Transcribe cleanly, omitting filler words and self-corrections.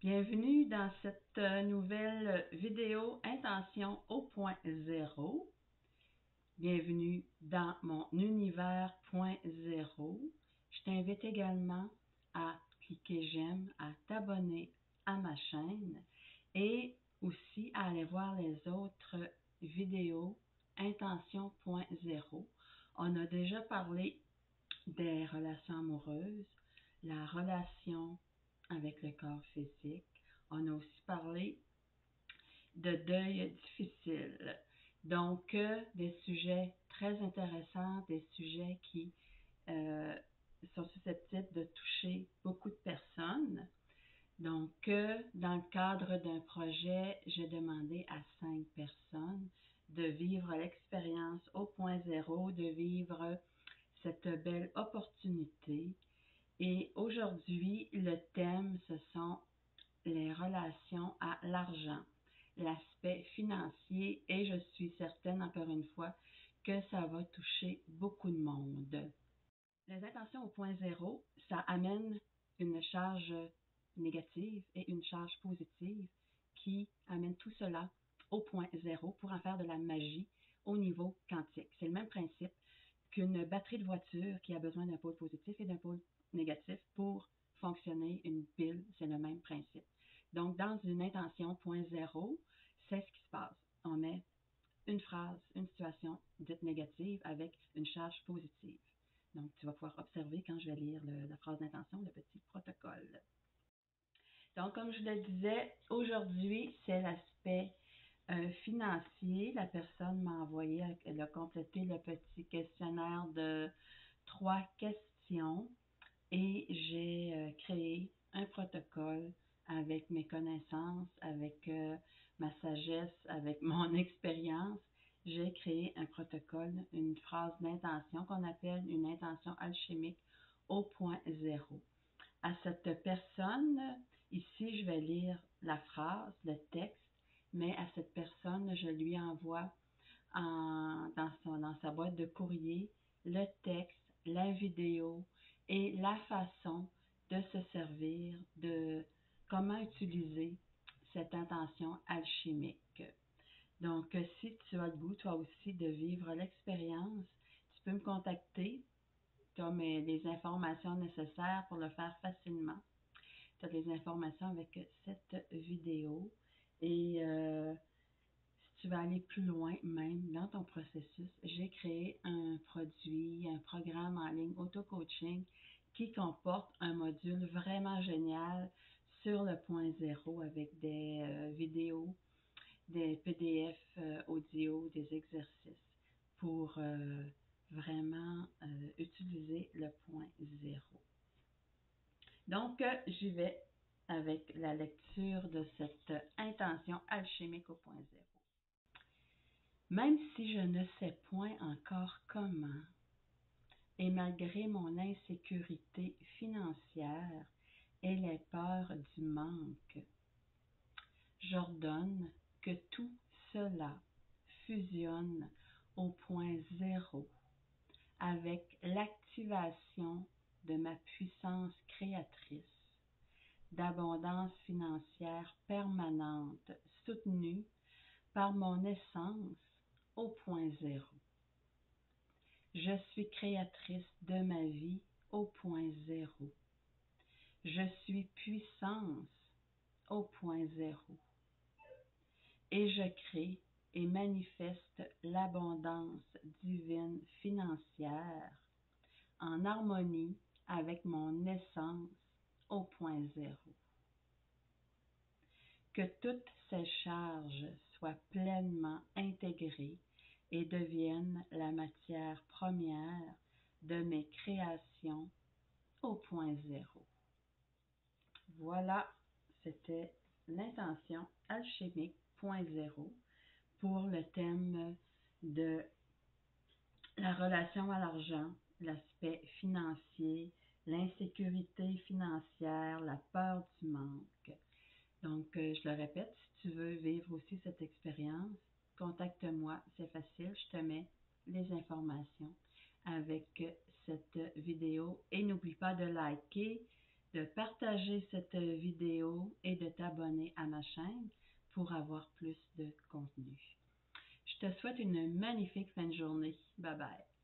Bienvenue dans cette nouvelle vidéo Intention au point zéro. Bienvenue dans mon univers point zéro. Je t'invite également à cliquer j'aime, à t'abonner à ma chaîne et aussi à aller voir les autres vidéos Intention point zéro. On a déjà parlé des relations amoureuses, la relation avec le corps physique. On a aussi parlé de deuil difficile. Donc, des sujets très intéressants, des sujets qui sont susceptibles de toucher beaucoup de personnes. Donc, dans le cadre d'un projet, j'ai demandé à 5 personnes de vivre l'expérience au point zéro, de vivre cette belle opportunité. Et aujourd'hui, le thème, ce sont les relations à l'argent, l'aspect financier, et je suis certaine, encore une fois, que ça va toucher beaucoup de monde. Les intentions au point zéro, ça amène une charge négative et une charge positive qui amène tout cela au point zéro pour en faire de la magie au niveau quantique. C'est le même principe qu'une batterie de voiture qui a besoin d'un pôle positif et d'un pôle négatif pour fonctionner. Une pile, c'est le même principe. Donc, dans une intention point zéro, c'est ce qui se passe. On met une phrase, une situation dite négative avec une charge positive. Donc, tu vas pouvoir observer quand je vais lire la phrase d'intention, le petit protocole. Donc, comme je le disais, aujourd'hui, c'est l'aspect financier. La personne m'a envoyé, elle a complété le petit questionnaire de 3 questions et j'ai créé un protocole avec mes connaissances, avec ma sagesse, avec mon expérience. J'ai créé un protocole, une phrase d'intention qu'on appelle une intention alchimique au point zéro. À cette personne, ici, je vais lire la phrase, le texte, mais à cette personne, je lui envoie dans sa boîte de courrier le texte, la vidéo et la façon de se servir, de comment utiliser cette intention alchimique. Donc, si tu as le goût, toi aussi, de vivre l'expérience, tu peux me contacter. Tu as les informations nécessaires pour le faire facilement. Tu as des informations avec cette vidéo. Et si tu veux aller plus loin, même dans ton processus, j'ai créé un produit, un programme en ligne auto-coaching qui comporte un module vraiment génial sur le point zéro avec des vidéos, des PDF audio, des exercices pour vraiment utiliser le point zéro. Donc, j'y vais avec la lecture de cette intention alchimique au point zéro. Même si je ne sais point encore comment, et malgré mon insécurité financière et les peurs du manque, j'ordonne que tout cela fusionne au point zéro avec l'activation de ma puissance créatrice, d'abondance financière permanente soutenue par mon essence au point zéro. Je suis créatrice de ma vie au point zéro. Je suis puissance au point zéro. Et je crée et manifeste l'abondance divine financière en harmonie avec mon essence au point zéro. Que toutes ces charges soient pleinement intégrées et deviennent la matière première de mes créations au point zéro. Voilà, c'était l'intention alchimique point zéro pour le thème de la relation à l'argent, l'aspect financier, l'insécurité financière, la peur du manque. Donc, je le répète, si tu veux vivre aussi cette expérience, contacte-moi, c'est facile, je te mets les informations avec cette vidéo. Et n'oublie pas de liker, de partager cette vidéo et de t'abonner à ma chaîne pour avoir plus de contenu. Je te souhaite une magnifique fin de journée. Bye bye.